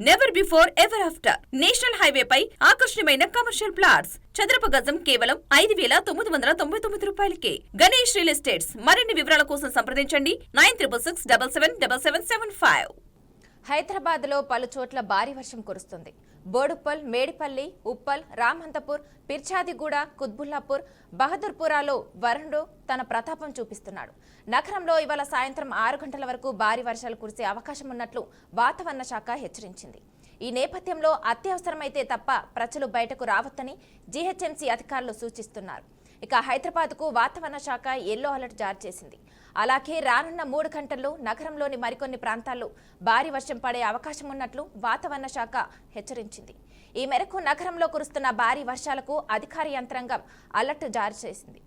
Never before ever after national highway పై ఆకర్షణీయమైన commercial plots చదరపు గజం కేవలం 5,999 రూపాయలకే. Ganesh real estates. మరిన్ని వివరాల కోసం సంప్రదించండి 9667777775. హైదరాబాద్లో పలు చోట్ల భారీ వర్షం కురుస్తుంది. బోడుప్పల్, మేడిపల్లి, ఉప్పల్, రామంతపూర్, పిర్చాదిగూడ, కుత్బుల్లాపూర్, బహదూర్పురాలో వరుణుడు తన ప్రతాపం చూపిస్తున్నాడు. నగరంలో ఇవాళ సాయంత్రం 6 గంటల వరకు భారీ వర్షాలు కురిసే అవకాశం ఉన్నట్లు వాతావరణ శాఖ హెచ్చరించింది. ఈ నేపథ్యంలో అత్యవసరమైతే తప్ప ప్రజలు బయటకు రావద్దని జీహెచ్ఎంసీ అధికారులు సూచిస్తున్నారు. ఇక హైదరాబాద్కు వాతావరణ శాఖ యెల్లో అలర్ట్ జారీ చేసింది. అలాగే రానున్న 3 గంటల్లో నగరంలోని మరికొన్ని ప్రాంతాల్లో భారీ వర్షం పడే అవకాశం ఉన్నట్లు వాతావరణ శాఖ హెచ్చరించింది. ఈ మేరకు నగరంలో కురుస్తున్న భారీ వర్షాలకు అధికార యంత్రాంగం అలర్ట్ జారీ చేసింది.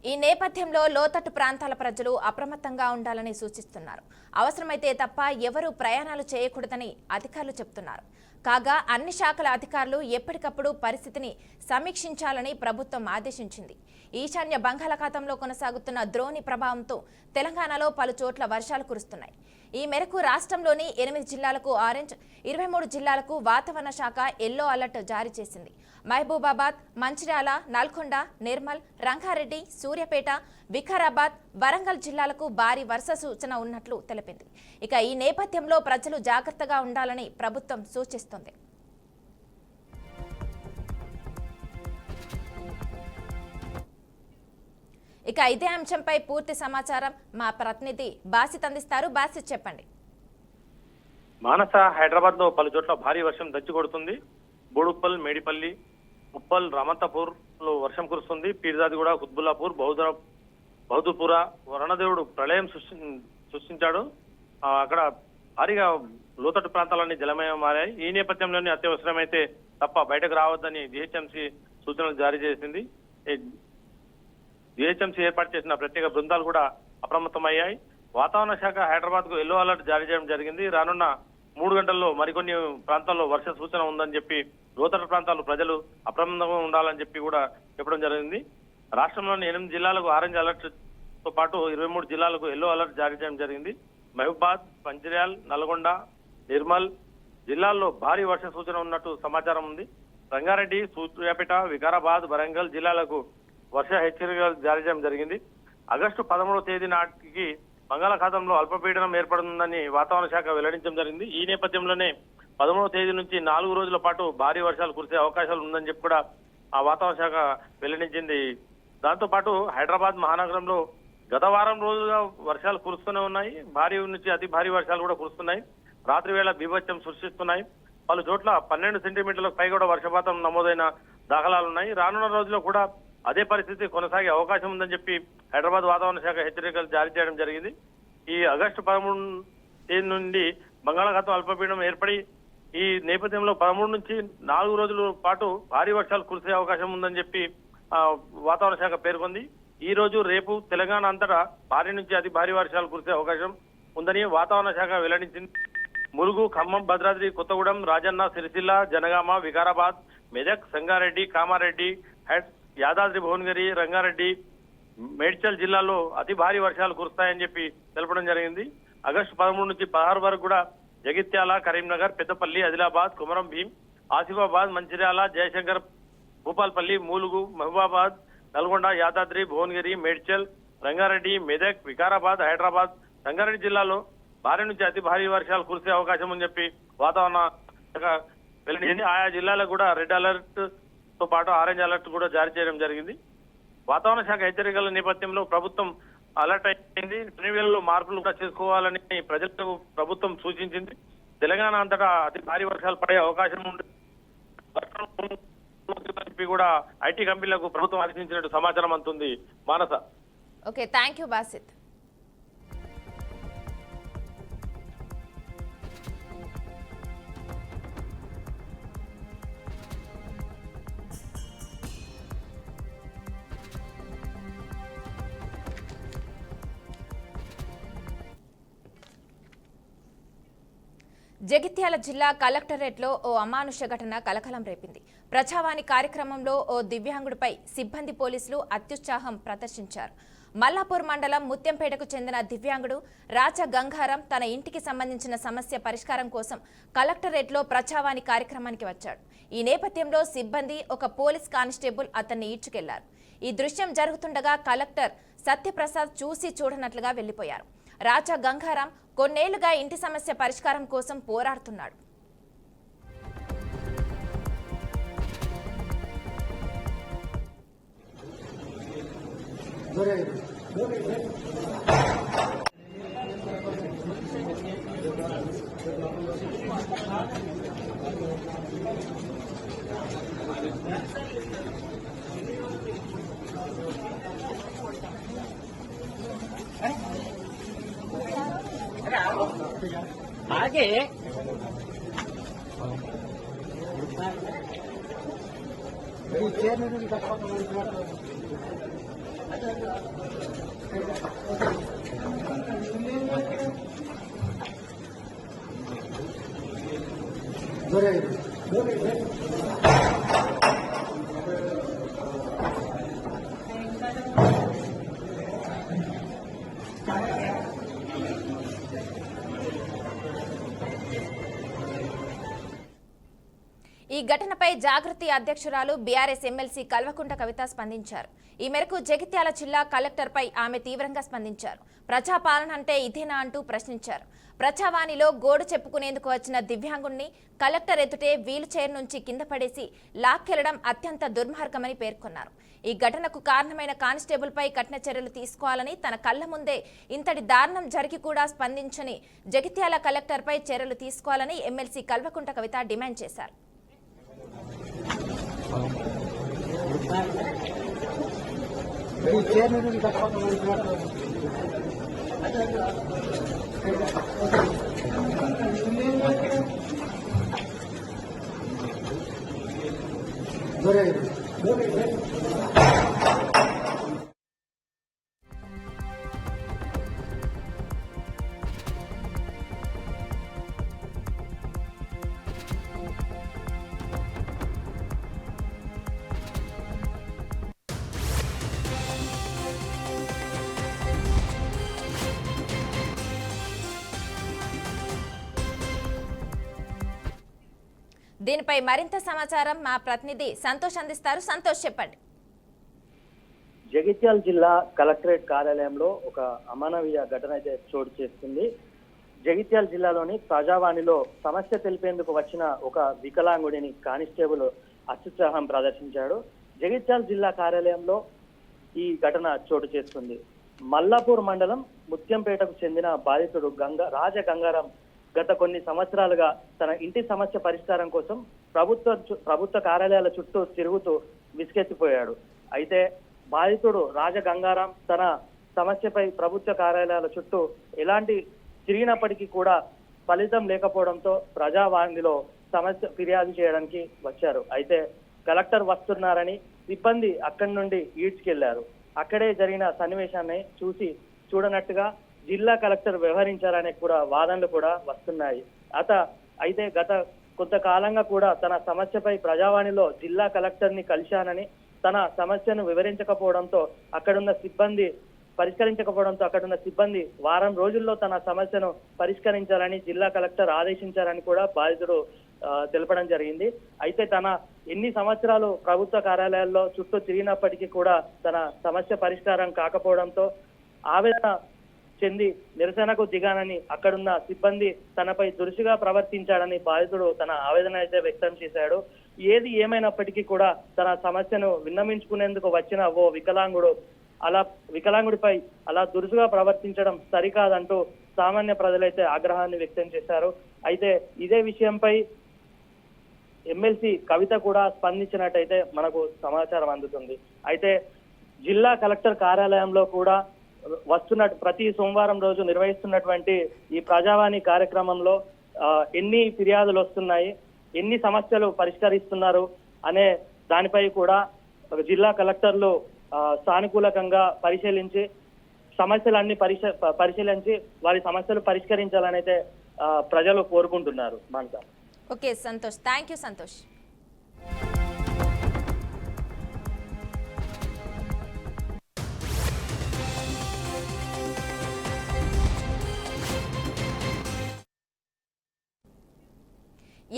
ఈ నేపథ్యంలో లోతట్టు ప్రాంతాల ప్రజలు అప్రమత్తంగా ఉండాలని సూచిస్తున్నారు. అవసరమైతే తప్ప ఎవరూ ప్రయాణాలు చేయకూడదని అధికారులు చెబుతున్నారు. కాగా అన్ని శాఖల అధికారులు ఎప్పటికప్పుడు పరిస్థితిని సమీక్షించాలని ప్రభుత్వం ఆదేశించింది. ఈశాన్య బంగాళాఖాతంలో కొనసాగుతున్న ద్రోణి ప్రభావంతో తెలంగాణలో పలు చోట్ల వర్షాలు కురుస్తున్నాయి. ఈ మేరకు రాష్ట్రంలోని 8 జిల్లాలకు ఆరెంజ్, 23 జిల్లాలకు వాతావరణ శాఖ యెల్లో అలర్ట్ జారీ చేసింది. మహబూబాబాద్, మంచిర్యాల, నల్గొండ, నిర్మల్, రంగారెడ్డి, సూర్యాపేట, వికారాబాద్, వరంగల్ జిల్లాలకు భారీ వర్ష సూచన ఉన్నట్లు తెలిపింది. ఇక ఈ నేపథ్యంలో ప్రజలు జాగ్రత్తగా ఉండాలని ప్రభుత్వం సూచిస్తోంది. ఇక ఇదే అంశంపై పూర్తి సమాచారం మా ప్రతినిధి బాసిత్ అందిస్తారు. బాసిత్, చెప్పండి. మానస, హైదరాబాద్ లో పలు చోట్ల భారీ వర్షం దంచి బోడుప్పల్, మేడిపల్లి, ఉప్పల్, రామంతపూర్ లో వర్షం కురుస్తుంది. పీర్జాదిగూడ, కుత్బుల్లాపూర్, బహదూర్పుర వరుణదేవుడు ప్రళయం సృష్టించాడు. అక్కడ భారీగా లోతట్టు ప్రాంతాలన్నీ జలమయం మారాయి. ఈ నేపథ్యంలోనే అత్యవసరమైతే తప్ప బయటకు రావద్దని జీహెచ్ఎంసీ సూచనలు జారీ చేసింది. జీహెచ్ఎంసీ ఏర్పాటు చేసిన ప్రత్యేక బృందాలు కూడా అప్రమత్తమయ్యాయి. వాతావరణ శాఖ హైదరాబాద్ కు యెల్లో అలర్ట్ జారీ చేయడం జరిగింది. రానున్న 3 గంటల్లో మరికొన్ని ప్రాంతాల్లో వర్ష సూచన ఉందని చెప్పి లోతట్టు ప్రాంతాలు ప్రజలు అప్రమత్తంగా ఉండాలని చెప్పి కూడా చెప్పడం జరిగింది. రాష్ట్రంలోని 8 జిల్లాలకు ఆరెంజ్ అలర్ట్ తో పాటు 23 జిల్లాలకు యెల్లో అలర్ట్ జారీ చేయడం జరిగింది. మహబూబాద్, మంచిర్యాల్, నల్గొండ, నిర్మల్ జిల్లాల్లో భారీ వర్ష సూచన ఉన్నట్టు సమాచారం ఉంది. రంగారెడ్డి, సూర్యాపేట, వికారాబాద్, వరంగల్ జిల్లాలకు వర్ష హెచ్చరికలు జారీ చేయడం జరిగింది. ఆగస్టు 13వ తేదీ నాటికి బంగాళాఖాతంలో అల్పపీడనం ఏర్పడుతుందని వాతావరణ శాఖ వెల్లడించడం జరిగింది. ఈ నేపథ్యంలోనే 13వ తేదీ నుంచి 4 రోజుల పాటు భారీ వర్షాలు కురిసే అవకాశాలు ఉందని చెప్పి కూడా ఆ వాతావరణ శాఖ వెల్లడించింది. దాంతో పాటు హైదరాబాద్ మహానగరంలో గత వారం రోజులుగా వర్షాలు కురుస్తూనే ఉన్నాయి. భారీ నుంచి అతి భారీ వర్షాలు కూడా కురుస్తున్నాయి. రాత్రి వేళ బీభత్సం సృష్టిస్తున్నాయి. పలు చోట్ల 12 సెంటీమీటర్లకు పై కూడా వర్షపాతం నమోదైన దాఖలాలు ఉన్నాయి. రానున్న రోజుల్లో కూడా అదే పరిస్థితి కొనసాగే అవకాశం ఉందని చెప్పి హైదరాబాద్ వాతావరణ శాఖ హెచ్చరికలు జారీ చేయడం జరిగింది. ఈ ఆగస్టు 13 తేదీ నుండి బంగాళాఖాతం అల్పపీడనం ఏర్పడి ఈ నేపథ్యంలో 13 నుంచి 4 రోజుల పాటు భారీ వర్షాలు కురిసే అవకాశం ఉందని చెప్పి వాతావరణ శాఖ పేర్కొంది. ఈ రోజు, రేపు తెలంగాణ అంతటా భారీ నుంచి అతి భారీ వర్షాలు కురిసే అవకాశం ఉందని వాతావరణ శాఖ వెల్లడించింది. ములుగు, ఖమ్మం, భద్రాద్రి, కొత్తగూడెం, రాజన్న, సిరిసిల్ల, జనగామ, వికారాబాద్, మెదక్, సంగారెడ్డి, కామారెడ్డి, యాదాద్రి, భువనగిరి, రంగారెడ్డి, మేడ్చల్ జిల్లాల్లో అతి భారీ వర్షాలు కురుస్తాయని చెప్పి తెలపడం జరిగింది. ఆగస్టు 13 నుంచి 16 వరకు కూడా జగిత్యాల, కరీంనగర్, పెద్దపల్లి, ఆదిలాబాద్, కుమరం భీం, ఆసిఫాబాద్, మంచిర్యాల, జయశంకర్, భూపాల్పల్లి, మూలుగు, మహబూబాబాద్, నల్గొండ, యాదాద్రి, భువనగిరి, మేడ్చల్, రంగారెడ్డి, మెదక్, వికారాబాద్, హైదరాబాద్, రంగారెడ్డి జిల్లాలో భారీ నుంచి అతి భారీ వర్షాలు కురిసే అవకాశం అని చెప్పి వాతావరణ శాఖ వెల్లడించింది. ఆయా జిల్లాలకు కూడా రెడ్ అలర్ట్ తో పాటు ఆరెంజ్ అలర్ట్ కూడా జారీ చేయడం జరిగింది. వాతావరణ శాఖ హెచ్చరికల నేపథ్యంలో ప్రభుత్వం అలర్ట్ అయింది. ట్రిబ్యునల్లో మార్పులు కూడా చేసుకోవాలని ప్రజలకు ప్రభుత్వం సూచించింది. తెలంగాణ అంతటా అతి భారీ వర్షాలు పడే అవకాశం ఉంది కూడా ఐటీ కంపెనీలకు ప్రభుత్వం ఆదేశించినట్టు సమాచారం అందుతుంది. Manasa. Okay, thank you Basith. Jagtial జిల్లా కలెక్టరేట్లో ఓ అమానుష ఘటన కలకలం రేపింది. ప్రజావాణి కార్యక్రమంలో ఓ దివ్యాంగుడిపై సిబ్బంది పోలీసులు అత్యుత్సాహం ప్రదర్శించారు. మల్లాపూర్ మండలం ముత్యంపేటకు చెందిన దివ్యాంగుడు రాజా గంగారం తన ఇంటికి సంబంధించిన సమస్య పరిష్కారం కోసం కలెక్టరేట్లో ప్రజావాణి కార్యక్రమానికి వచ్చాడు. ఈ నేపథ్యంలో సిబ్బంది ఒక పోలీస్ కానిస్టేబుల్ అతన్ని ఈడ్చుకెళ్లారు. ఈ దృశ్యం జరుగుతుండగా కలెక్టర్ సత్యప్రసాద్ చూసి చూడనట్లుగా వెళ్లిపోయారు. రాజా గంగారం కొన్నేళ్లుగా ఇంటి సమస్య పరిష్కారం కోసం పోరాడుతున్నాడు. आगे ఈ ఘటనపై జాగృతి అధ్యక్షురాలు బీఆర్ఎస్ ఎమ్మెల్సీ కల్వకుంట కవిత స్పందించారు. ఈ మేరకు జగిత్యాల జిల్లా కలెక్టర్పై ఆమె తీవ్రంగా స్పందించారు. ప్రజాపాలన అంటే ఇదేనా అంటూ ప్రశ్నించారు. ప్రజావాణిలో గోడు చెప్పుకునేందుకు వచ్చిన దివ్యాంగుణ్ణి కలెక్టర్ ఎదుటే వీల్ చైర్ నుంచి కింద పడేసి లాక్కెళ్లడం అత్యంత దుర్మార్గమని పేర్కొన్నారు. ఈ ఘటనకు కారణమైన కానిస్టేబుల్పై కఠిన చర్యలు తీసుకోవాలని, తన కళ్ల ముందే ఇంతటి దారుణం జరిగి కూడా స్పందించని జగిత్యాల కలెక్టర్పై చర్యలు తీసుకోవాలని ఎమ్మెల్సీ కల్వకుంట కవిత డిమాండ్ చేశారు. దీనిపై మరింత సమాచారం మా ప్రతినిధి సంతోష్ అందిస్తారు. సంతోష్, చెప్పండి. జగిత్యాల జిల్లా కలెక్టరేట్ కార్యాలయంలో ఒక అమానవీయ ఘటన అయితే చోటు చేసుకుంది. జగిత్యాల జిల్లాలోని ప్రజావాణిలో సమస్య తెలిపేందుకు వచ్చిన ఒక వికలాంగుడిని కానిస్టేబుల్ అత్యుత్సాహం ప్రదర్శించాడు. జగిత్యాల జిల్లా కార్యాలయంలో ఈ ఘటన చోటు చేసుకుంది. మల్లాపూర్ మండలం ముత్యంపేటకు చెందిన బాధితుడు రాజ గంగారం గత కొన్ని సంవత్సరాలుగా తన ఇంటి సమస్య పరిష్కారం కోసం ప్రభుత్వ కార్యాలయాల చుట్టూ తిరుగుతూ విసిగెత్తిపోయాడు. అయితే బాధితుడు రాజ గంగారం తన సమస్యపై ప్రభుత్వ కార్యాలయాల చుట్టూ ఎలాంటి తిరిగినప్పటికీ కూడా ఫలితం లేకపోవడంతో ప్రజావాణిలో సమస్య ఫిర్యాదు చేయడానికి వచ్చారు. అయితే కలెక్టర్ వస్తున్నారని సిబ్బంది అక్కడి నుండి ఈడ్చుకెళ్లారు. అక్కడే జరిగిన సన్నివేశాన్ని చూడనట్టుగా జిల్లా కలెక్టర్ వ్యవహరించారనే కూడా వాదనలు కూడా వస్తున్నాయి. అయితే గత కొంతకాలంగా కూడా తన సమస్యపై ప్రజావాణిలో జిల్లా కలెక్టర్ ని కలిశానని, తన సమస్యను వివరించకపోవడంతో అక్కడున్న సిబ్బంది వారం రోజుల్లో తన సమస్యను పరిష్కరించాలని జిల్లా కలెక్టర్ ఆదేశించారని కూడా బాధితుడు తెలపడం జరిగింది. అయితే తన ఎన్ని సంవత్సరాలు ప్రభుత్వ కార్యాలయాల్లో చుట్టూ తిరిగినప్పటికీ కూడా తన సమస్య పరిష్కారం కాకపోవడంతో ఆవేదన చెంది నిరసనకు దిగానని, అక్కడున్న సిబ్బంది తనపై దురుసుగా ప్రవర్తించాడని బాధితుడు తన ఆవేదన అయితే వ్యక్తం చేశాడు. ఏది ఏమైనప్పటికీ కూడా తన సమస్యను విన్నవించుకునేందుకు వచ్చిన ఓ వికలాంగుడిపై అలా దురుసుగా ప్రవర్తించడం సరికాదంటూ సామాన్య ప్రజలైతే ఆగ్రహాన్ని వ్యక్తం చేశారు. అయితే ఇదే విషయంపై ఎమ్మెల్సీ కవిత కూడా స్పందించినట్టయితే మనకు సమాచారం అందుతుంది. అయితే జిల్లా కలెక్టర్ కార్యాలయంలో కూడా ప్రతి సోమవారం రోజు నిర్వహిస్తున్నటువంటి ఈ ప్రజావాణి కార్యక్రమంలో ఎన్ని ఫిర్యాదులు వస్తున్నాయి, ఎన్ని సమస్యలు పరిష్కరిస్తున్నారు అనే దానిపై కూడా జిల్లా కలెక్టర్లు సానుకూలంగా పరిశీలించి సమస్యలన్నీ పరిశీలించి వారి సమస్యలు పరిష్కరించాలని అయితే ప్రజలు కోరుకుంటున్నారు. Okay Santosh, thank you Santosh.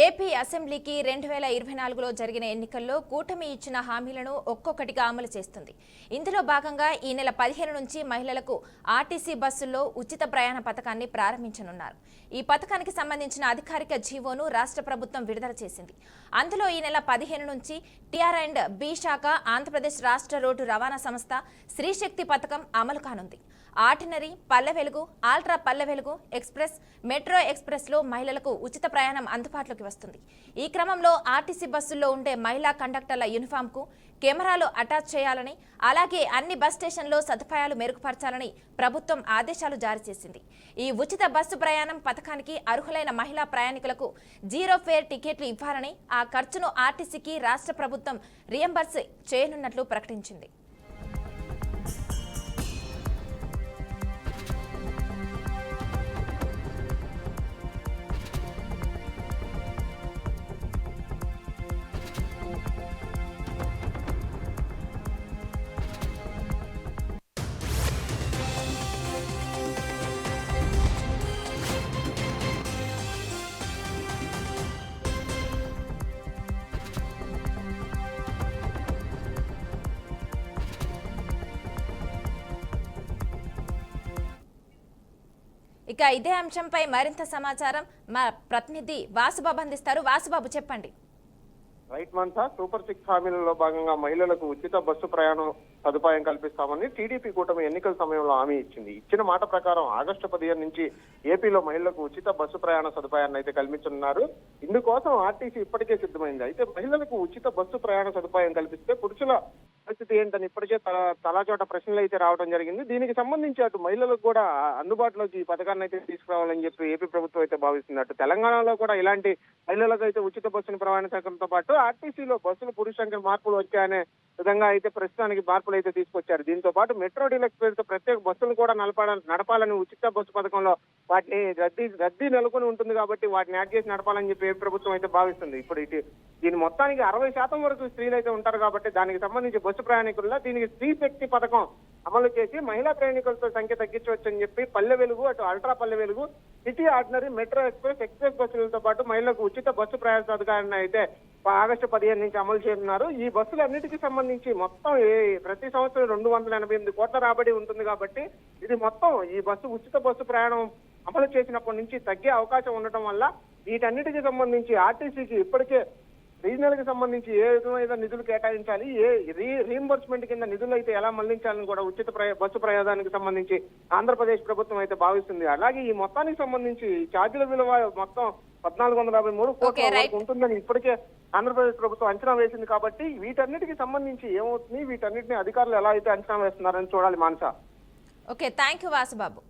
AP అసెంబ్లీకి 2024లో జరిగిన ఎన్నికల్లో కూటమి ఇచ్చిన హామీలను ఒక్కొక్కటిగా అమలు చేస్తుంది. ఇందులో భాగంగా ఈ నెల 15 నుంచి మహిళలకు ఆర్టీసీ బస్సుల్లో ఉచిత ప్రయాణ పథకాన్ని ప్రారంభించనున్నారు. ఈ పథకానికి సంబంధించిన అధికారిక జీవోను రాష్ట్ర ప్రభుత్వం విడుదల చేసింది. అందులో ఈ నెల 15 నుంచి టి.ఆర్.అండ్.బి శాఖ ఆంధ్రప్రదేశ్ రాష్ట్ర రోడ్డు రవాణా సంస్థ శ్రీశక్తి పథకం అమలు కానుంది. Ordinary, Palle Velugu, ultra Palle Velugu, express, metro ఎక్స్ప్రెస్లో మహిళలకు ఉచిత ప్రయాణం అందుబాటులోకి వస్తుంది. ఈ క్రమంలో ఆర్టీసీ బస్సుల్లో ఉండే మహిళా కండక్టర్ల యూనిఫామ్కు కెమెరాలు అటాచ్ చేయాలని, అలాగే అన్ని బస్ స్టేషన్లో సదుపాయాలు మెరుగుపరచాలని ప్రభుత్వం ఆదేశాలు జారీ చేసింది. ఈ ఉచిత బస్సు ప్రయాణం పథకానికి అర్హులైన మహిళా ప్రయాణికులకు జీరో ఫేర్ టికెట్లు ఇవ్వాలని, ఆ ఖర్చును ఆర్టీసీకి రాష్ట్ర ప్రభుత్వం రియంబర్స్ చేయనున్నట్లు ప్రకటించింది. ఇక ఇదే అంశంపై మరింత సమాచారం మా ప్రతినిధి వాసుబాబు అందిస్తారు. వాసుబాబు, చెప్పండి. రైట్ మంతా, సూపర్ 6 హామీలలో భాగంగా మహిళలకు ఉచిత బస్సు ప్రయాణం సదుపాయం కల్పిస్తామని టీడీపీ కూటమి ఎన్నికల సమయంలో హామీ ఇచ్చింది. ఇచ్చిన మాట ప్రకారం ఆగస్టు 15 నుంచి ఏపీలో మహిళలకు ఉచిత బస్సు ప్రయాణ సదుపాయాన్ని అయితే కల్పించనున్నారు. ఇందుకోసం ఆర్టీసీ ఇప్పటికే సిద్ధమైంది. అయితే మహిళలకు ఉచిత బస్సు ప్రయాణ సదుపాయం కల్పిస్తే పురుషుల పరిస్థితి ఏంటని ఇప్పటికే తలాచోట ప్రశ్నలు అయితే రావడం జరిగింది. దీనికి సంబంధించి అటు మహిళలకు కూడా అందుబాటులోకి ఈ పథకాన్ని అయితే తీసుకురావాలని చెప్పి ఏపీ ప్రభుత్వం అయితే భావిస్తుంది. అటు తెలంగాణలో కూడా ఇలాంటి మహిళలకు అయితే ఉచిత బస్సును ప్రయాణించడంతో పాటు ఆర్టీసీలో బస్సులు పురుష సంఖ్య మార్పులు వచ్చాయనే విధంగా అయితే ప్రస్తుతానికి మార్పులు అయితే తీసుకొచ్చారు. దీంతో పాటు మెట్రో డీలక్స్ పేరుతో ప్రత్యేక బస్సులు కూడా నడపాలని ఉచిత బస్సు పథకంలో వాటిని రద్దీ నెలకొని ఉంటుంది కాబట్టి వాటిని యాడ్ చేసి నడపాలని చెప్పి ఏపీ ప్రభుత్వం అయితే భావిస్తుంది. ఇప్పుడు దీని మొత్తానికి 60% వరకు స్త్రీలు అయితే ఉంటారు కాబట్టి దానికి సంబంధించి బస్సు ప్రయాణికుల్లో దీనికి స్త్రీ శక్తి పథకం అమలు చేసి మహిళా ప్రయాణికులతో సంఖ్య తగ్గించవచ్చని చెప్పి పల్లె వెలుగు, అటు ultra Palle Velugu, city ordinary, metro express బస్సులతో పాటు మహిళలకు ఉచిత బస్సు ప్రయాణ పథకాన్ని అయితే ఆగస్టు 15 నుంచి అమలు చేయనున్నారు. ఈ బస్సులన్నిటికీ సంబంధించి మొత్తం ప్రతి సంవత్సరం 288 కోట్ల రాబడి ఉంటుంది కాబట్టి ఇది మొత్తం ఈ ఉచిత బస్సు ప్రయాణం అమలు చేసినప్పటి నుంచి తగ్గే అవకాశం ఉండటం వల్ల వీటన్నిటికీ సంబంధించి ఆర్టీసీకి ఇప్పటికే రీజనల్ కి సంబంధించి ఏ విధమైన నిధులు కేటాయించాలి, ఏ రీఎంబర్స్మెంట్ కింద నిధులు అయితే ఎలా మళ్లించాలని కూడా ఉచిత బస్సు ప్రయాణానికి సంబంధించి ఆంధ్రప్రదేశ్ ప్రభుత్వం అయితే భావిస్తుంది. అలాగే ఈ మొత్తానికి సంబంధించి ఛార్జీల విలువ మొత్తం 1453 కోట్ల వరకు ఉంటుందని ఇప్పటికే ఆంధ్రప్రదేశ్ ప్రభుత్వం అంచనా వేసింది. కాబట్టి వీటన్నిటికి సంబంధించి ఏమవుతుంది, వీటన్నిటిని అధికారులు ఎలా అయితే అంచనా వేస్తున్నారని చూడాలి. Manasa. Okay, thank you Vasubabu.